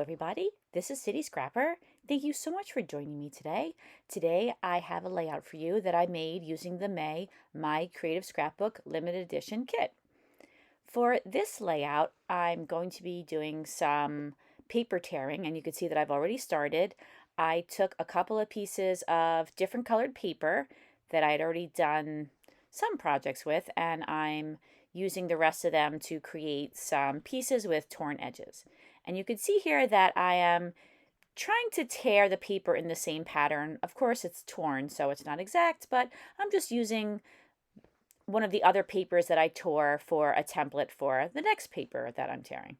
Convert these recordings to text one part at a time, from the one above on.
everybody. This is City Scrapper. Thank you so much for joining me today. Today I have a layout for you that I made using the My Creative Scrapbook limited edition kit. For this layout, I'm going to be doing some paper tearing, and you can see that I've already started. I took a couple of pieces of different colored paper that I had already done some projects with, and I'm using the rest of them to create some pieces with torn edges. And you can see here that I am trying to tear the paper in the same pattern. Of course, it's torn, so it's not exact, but I'm just using one of the other papers that I tore for a template for the next paper that I'm tearing.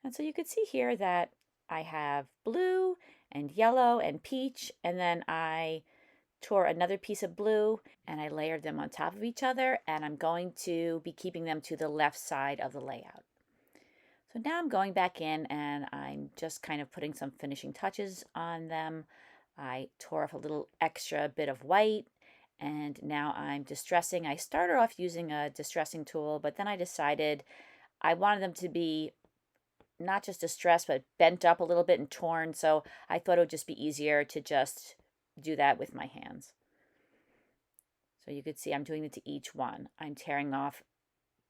And so you can see here that I have blue and yellow and peach, and then I tore another piece of blue and I layered them on top of each other, and I'm going to be keeping them to the left side of the layout. So now I'm going back in and I'm just kind of putting some finishing touches on them. I tore off a little extra bit of white, and now I'm distressing. I started off using a distressing tool, but then I decided I wanted them to be not just distressed, but bent up a little bit and torn. So I thought it would just be easier to just do that with my hands. So you could see I'm doing it to each one. I'm tearing off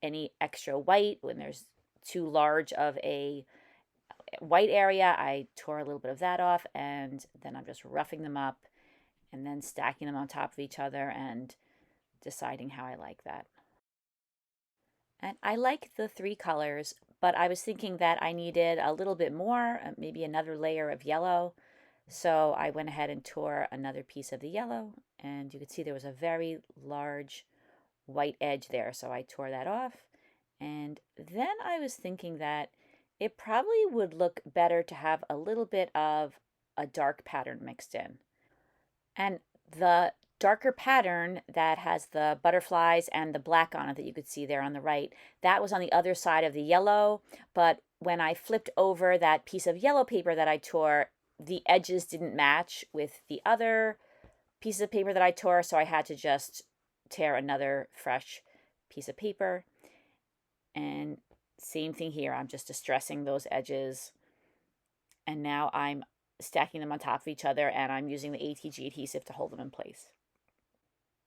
any extra white. When there's too large of a white area, I tore a little bit of that off, and then I'm just roughing them up and then stacking them on top of each other and deciding how I like that. And I like the three colors, but I was thinking that I needed a little bit more, maybe another layer of yellow. So I went ahead and tore another piece of the yellow, and you could see there was a very large white edge there. So I tore that off. And then I was thinking that it probably would look better to have a little bit of a dark pattern mixed in. And the darker pattern that has the butterflies and the black on it that you could see there on the right, that was on the other side of the yellow. But when I flipped over that piece of yellow paper that I tore, the edges didn't match with the other pieces of paper that I tore, so I had to just tear another fresh piece of paper. And same thing here, I'm just distressing those edges, and now I'm stacking them on top of each other, and I'm using the ATG adhesive to hold them in place.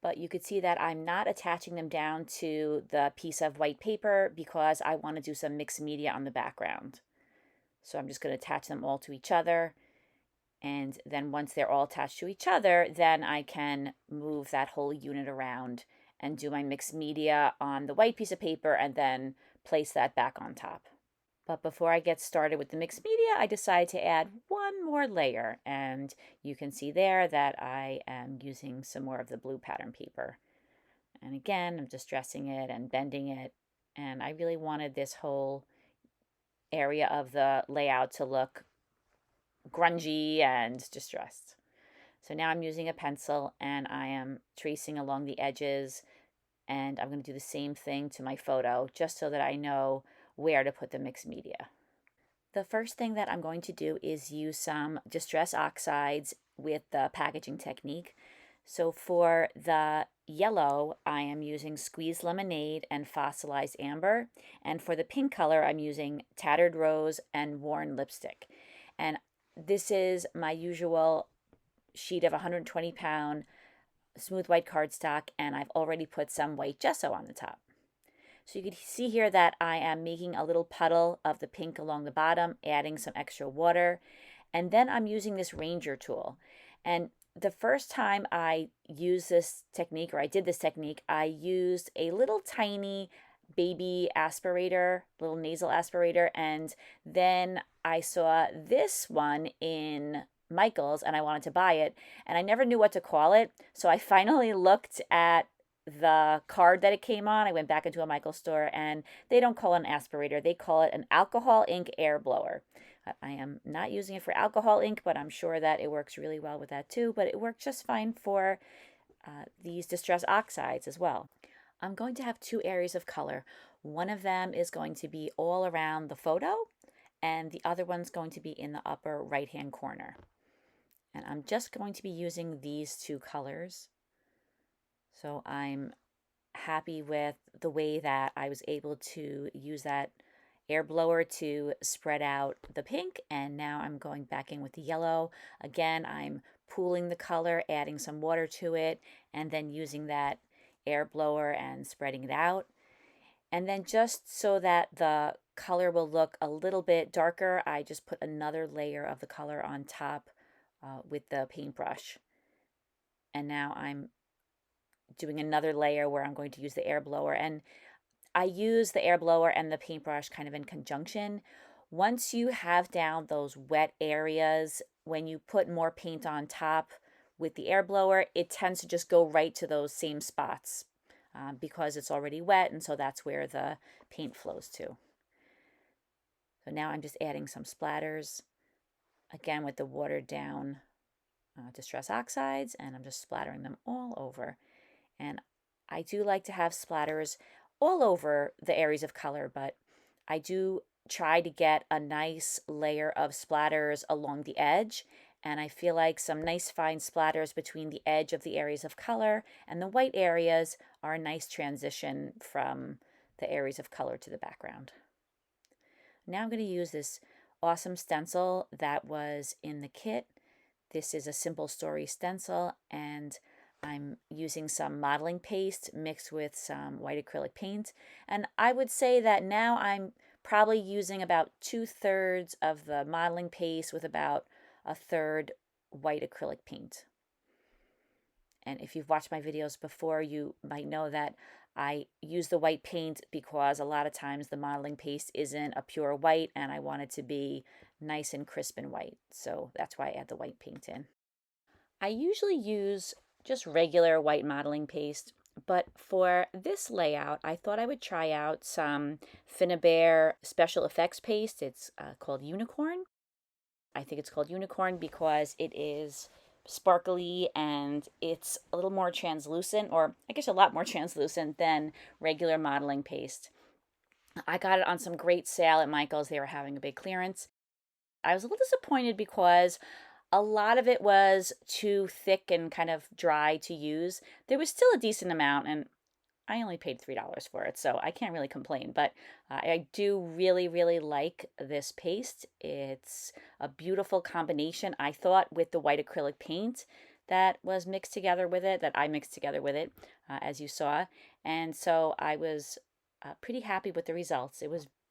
But you could see that I'm not attaching them down to the piece of white paper because I want to do some mixed media on the background. So I'm just going to attach them all to each other, and then once they're all attached to each other, then I can move that whole unit around and do my mixed media on the white piece of paper and then place that back on top. But before I get started with the mixed media, I decided to add one more layer, and you can see there that I am using some more of the blue pattern paper. And again, I'm distressing it and bending it, and I really wanted this whole area of the layout to look grungy and distressed. So now I'm using a pencil and I am tracing along the edges, and I'm going to do the same thing to my photo just so that I know where to put the mixed media. The first thing that I'm going to do is use some distress oxides with the packaging technique. So for the yellow, I am using squeezed lemonade and fossilized amber. And for the pink color, I'm using tattered rose and worn lipstick. And this is my usual sheet of 120-pound smooth white cardstock, and I've already put some white gesso on the top. So you can see here that I am making a little puddle of the pink along the bottom, adding some extra water, and then I'm using this Ranger tool. And the first time I used this technique, or I did this technique, I used a little tiny baby aspirator, little nasal aspirator, and then I saw this one in Michael's and I wanted to buy it, and I never knew what to call it. So I finally looked at the card that it came on. I went back into a Michael's store, and they don't call it an aspirator. They call it an alcohol ink air blower. I am not using it for alcohol ink, but I'm sure that it works really well with that too. But it worked just fine for these distress oxides as well. I'm going to have two areas of color. One of them is going to be all around the photo, and the other one's going to be in the upper right-hand corner. And I'm just going to be using these two colors. So I'm happy with the way that I was able to use that air blower to spread out the pink, and now I'm going back in with the yellow. Again, I'm pooling the color, adding some water to it, and then using that air blower and spreading it out. And then just so that the color will look a little bit darker, I just put another layer of the color on top with the paintbrush. And now I'm doing another layer where I'm going to use the air blower. And I use the air blower and the paintbrush kind of in conjunction. Once you have down those wet areas, when you put more paint on top with the air blower, it tends to just go right to those same spots because it's already wet, and so that's where the paint flows to. So now I'm just adding some splatters, again with the watered down Distress Oxides, and I'm just splattering them all over. And I do like to have splatters all over the areas of color, but I do try to get a nice layer of splatters along the edge, and I feel like some nice fine splatters between the edge of the areas of color and the white areas are a nice transition from the areas of color to the background. Now I'm going to use this awesome stencil that was in the kit. This is a Simple Story stencil, and I'm using some modeling paste mixed with some white acrylic paint. And I would say that now I'm probably using about 2/3 of the modeling paste with about 1/3 white acrylic paint. And if you've watched my videos before, you might know that I use the white paint because a lot of times the modeling paste isn't a pure white, and I want it to be nice and crisp and white. So that's why I add the white paint in. I usually use just regular white modeling paste, but for this layout, I thought I would try out some Finnabair special effects paste. It's called Unicorn. I think it's called Unicorn because it is sparkly and it's a little more translucent, or I guess a lot more translucent than regular modeling paste. I got it on some great sale at Michael's. They were having a big clearance. I was a little disappointed because a lot of it was too thick and kind of dry to use. There was still a decent amount, and I only paid $3 for it, so I can't really complain. But I do really, really like this paste. It's a beautiful combination, I thought, with the white acrylic paint that was mixed together with it, that I mixed together with it, as you saw. And so I was pretty happy with the results.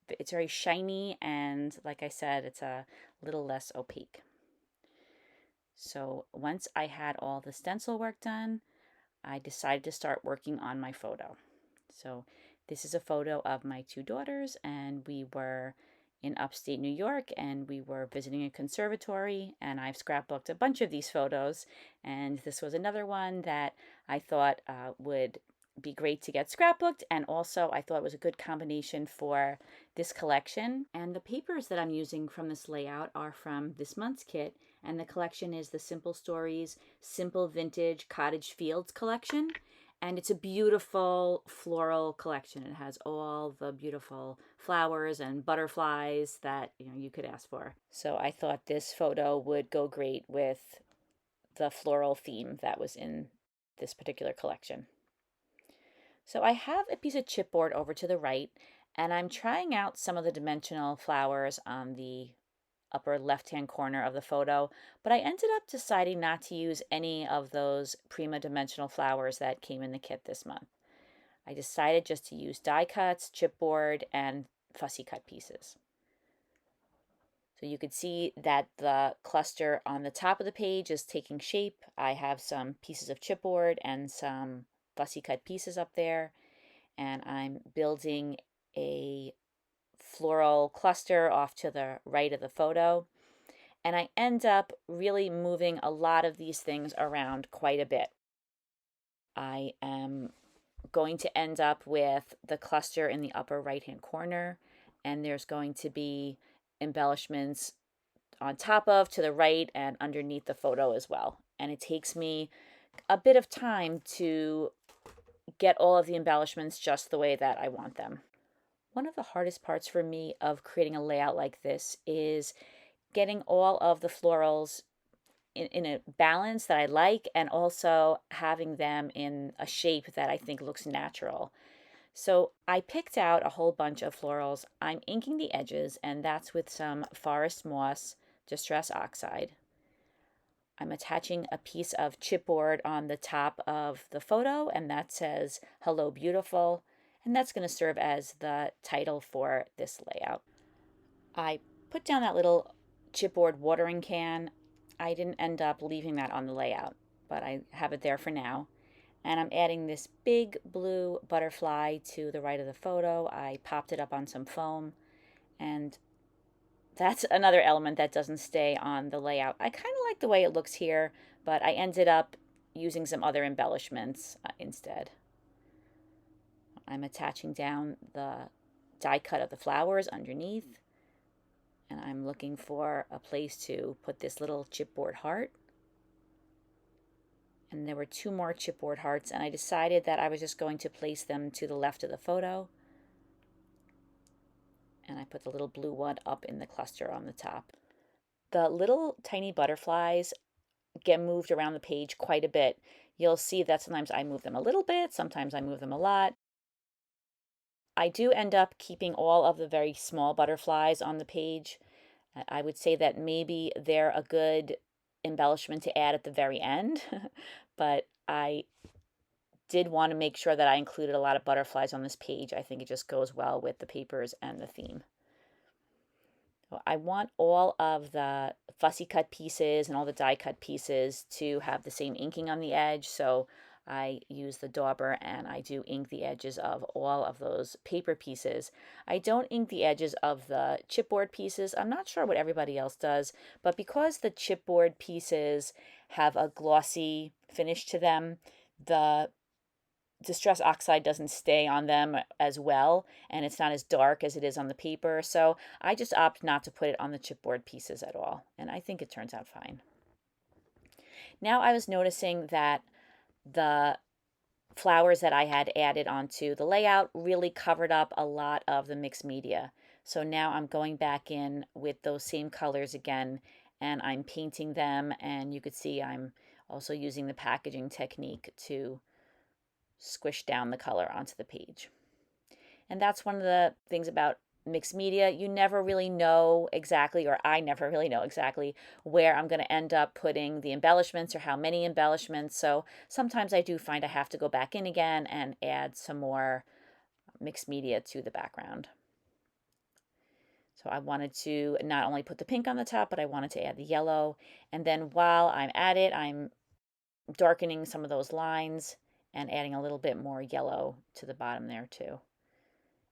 It's very shiny, and like I said, it's a little less opaque. So once I had all the stencil work done, I decided to start working on my photo. So this is a photo of my two daughters, and we were in upstate New York, and we were visiting a conservatory, and I've scrapbooked a bunch of these photos, and this was another one that I thought would be great to get scrapbooked, and also I thought it was a good combination for this collection. And the papers that I'm using from this layout are from this month's kit, and the collection is the Simple Stories Simple Vintage Cottage Fields collection. And it's a beautiful floral collection. It has all the beautiful flowers and butterflies that you could ask for. So I thought this photo would go great with the floral theme that was in this particular collection. So I have a piece of chipboard over to the right, and I'm trying out some of the dimensional flowers on the upper left-hand corner of the photo, but I ended up deciding not to use any of those Prima dimensional flowers that came in the kit this month. I decided just to use die cuts, chipboard, and fussy cut pieces. So you could see that the cluster on the top of the page is taking shape. I have some pieces of chipboard and some fussy cut pieces up there, and I'm building a floral cluster off to the right of the photo, and I end up really moving a lot of these things around quite a bit. I am going to end up with the cluster in the upper right hand corner, and there's going to be embellishments on top of, to the right, and underneath the photo as well. And it takes me a bit of time to get all of the embellishments just the way that I want them. One of the hardest parts for me of creating a layout like this is getting all of the florals in a balance that I like, and also having them in a shape that I think looks natural. So I picked out a whole bunch of florals. I'm inking the edges, and that's with some forest moss distress oxide. I'm attaching a piece of chipboard on the top of the photo, and that says "Hello Beautiful," and that's going to serve as the title for this layout. I put down that little chipboard watering can. I didn't end up leaving that on the layout, but I have it there for now. And I'm adding this big blue butterfly to the right of the photo. I popped it up on some foam, and that's another element that doesn't stay on the layout. I kind of like the way it looks here, but I ended up using some other embellishments instead. I'm attaching down the die cut of the flowers underneath, and I'm looking for a place to put this little chipboard heart. And there were two more chipboard hearts, and I decided that I was just going to place them to the left of the photo. And I put the little blue one up in the cluster on the top. The little tiny butterflies get moved around the page quite a bit. You'll see that sometimes I move them a little bit, sometimes I move them a lot. I do end up keeping all of the very small butterflies on the page. I would say that maybe they're a good embellishment to add at the very end, but I did want to make sure that I included a lot of butterflies on this page. I think it just goes well with the papers and the theme. So I want all of the fussy cut pieces and all the die cut pieces to have the same inking on the edge, so I use the dauber and I do ink the edges of all of those paper pieces. I don't ink the edges of the chipboard pieces. I'm not sure what everybody else does, but because the chipboard pieces have a glossy finish to them, the distress oxide doesn't stay on them as well, and it's not as dark as it is on the paper, so I just opt not to put it on the chipboard pieces at all, and I think it turns out fine. Now I was noticing that the flowers that I had added onto the layout really covered up a lot of the mixed media. So now I'm going back in with those same colors again, and I'm painting them, and you could see I'm also using the packaging technique to squish down the color onto the page. And that's one of the things about mixed media. You never really know exactly, or I never really know exactly, where I'm going to end up putting the embellishments or how many embellishments. So sometimes I do find I have to go back in again and add some more mixed media to the background. So I wanted to not only put the pink on the top, but I wanted to add the yellow. And then while I'm at it, I'm darkening some of those lines and adding a little bit more yellow to the bottom there too.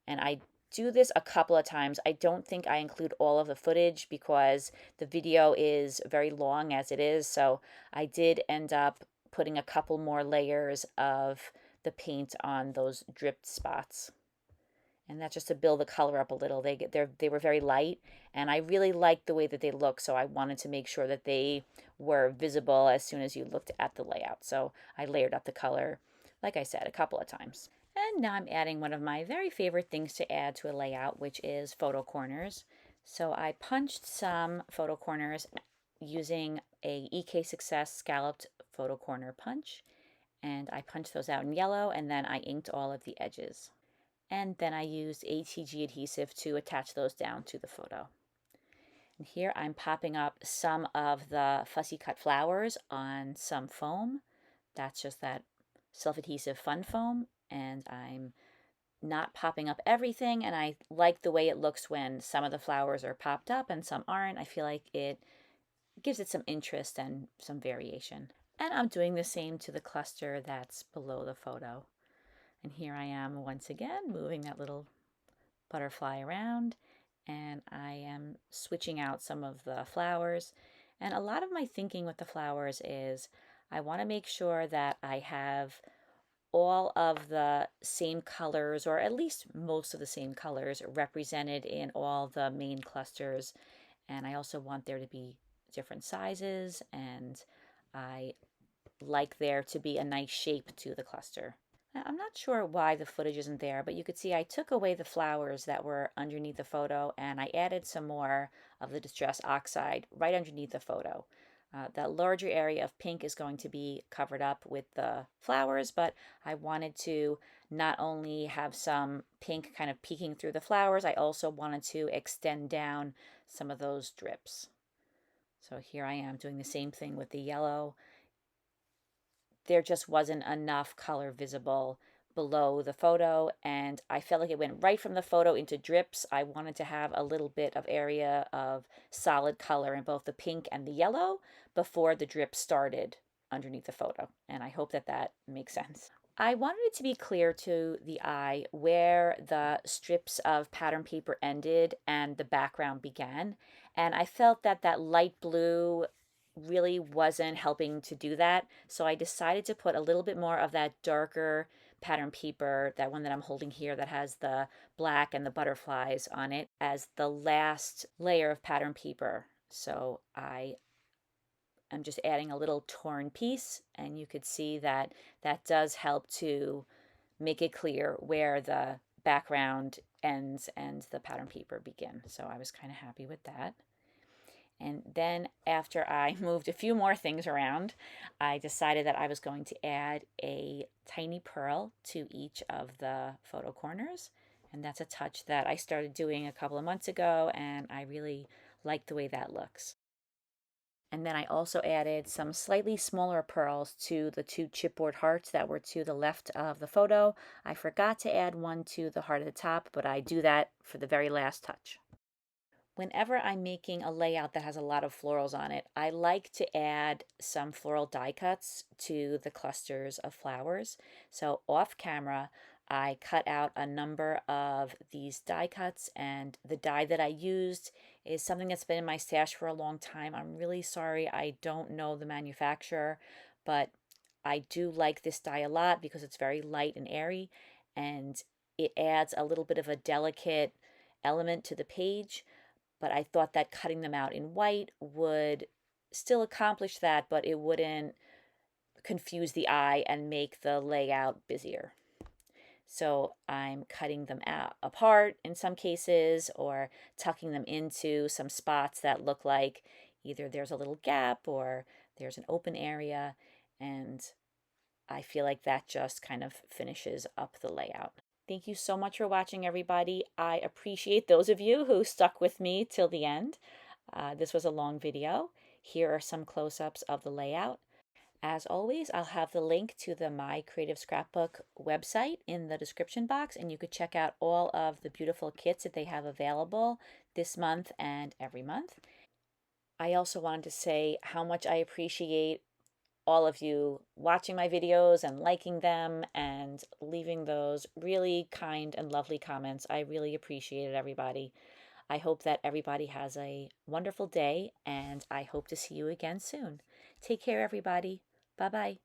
And I do this a couple of times. I don't think I include all of the footage because the video is very long as it is. So I did end up putting a couple more layers of the paint on those dripped spots. And that's just to build the color up a little. They were very light, and I really liked the way that they look, so I wanted to make sure that they were visible as soon as you looked at the layout. So I layered up the color, like I said, a couple of times. And now I'm adding one of my very favorite things to add to a layout, which is photo corners. So I punched some photo corners using a EK Success scalloped photo corner punch, and I punched those out in yellow, and then I inked all of the edges. And then I used ATG adhesive to attach those down to the photo. And here I'm popping up some of the fussy cut flowers on some foam. That's just that self-adhesive fun foam, and I'm not popping up everything, and I like the way it looks when some of the flowers are popped up and some aren't. I feel like it gives it some interest and some variation. And I'm doing the same to the cluster that's below the photo. And here I am once again moving that little butterfly around, and I am switching out some of the flowers. And a lot of my thinking with the flowers is I want to make sure that I have all of the same colors, or at least most of the same colors, represented in all the main clusters. And I also want there to be different sizes, and I like there to be a nice shape to the cluster. I'm not sure why the footage isn't there, but you could see I took away the flowers that were underneath the photo, and I added some more of the Distress Oxide right underneath the photo. that larger area of pink is going to be covered up with the flowers, but I wanted to not only have some pink kind of peeking through the flowers, I also wanted to extend down some of those drips. So here I am doing the same thing with the yellow. There just wasn't enough color visible below the photo, and I felt like it went right from the photo into drips. I wanted to have a little bit of area of solid color in both the pink and the yellow before the drip started underneath the photo, and I hope that that makes sense. I wanted it to be clear to the eye where the strips of pattern paper ended and the background began, and I felt that that light blue really wasn't helping to do that, so I decided to put a little bit more of that darker pattern paper, that one that I'm holding here that has the black and the butterflies on it, as the last layer of pattern paper. So I'm just adding a little torn piece, and you could see that that does help to make it clear where the background ends and the pattern paper begin. So I was kind of happy with that. And then after I moved a few more things around, I decided that I was going to add a tiny pearl to each of the photo corners. And that's a touch that I started doing a couple of months ago, and I really like the way that looks. And then I also added some slightly smaller pearls to the two chipboard hearts that were to the left of the photo. I forgot to add one to the heart at the top, but I do that for the very last touch. Whenever I'm making a layout that has a lot of florals on it, I like to add some floral die cuts to the clusters of flowers. So off camera, I cut out a number of these die cuts, and the die that I used is something that's been in my stash for a long time. I'm really sorry I don't know the manufacturer, but I do like this die a lot because it's very light and airy, and it adds a little bit of a delicate element to the page. But I thought that cutting them out in white would still accomplish that, but it wouldn't confuse the eye and make the layout busier. So I'm cutting them out apart in some cases, or tucking them into some spots that look like either there's a little gap or there's an open area, and I feel like that just kind of finishes up the layout. Thank you so much for watching, everybody. I appreciate those of you who stuck with me till the end. This was a long video. Here are some close-ups of the layout. As always, I'll have the link to the My Creative Scrapbook website in the description box, and you could check out all of the beautiful kits that they have available this month and every month. I also wanted to say how much I appreciate all of you watching my videos and liking them and leaving those really kind and lovely comments. I really appreciate it, everybody. I hope that everybody has a wonderful day, and I hope to see you again soon. Take care, everybody. Bye-bye.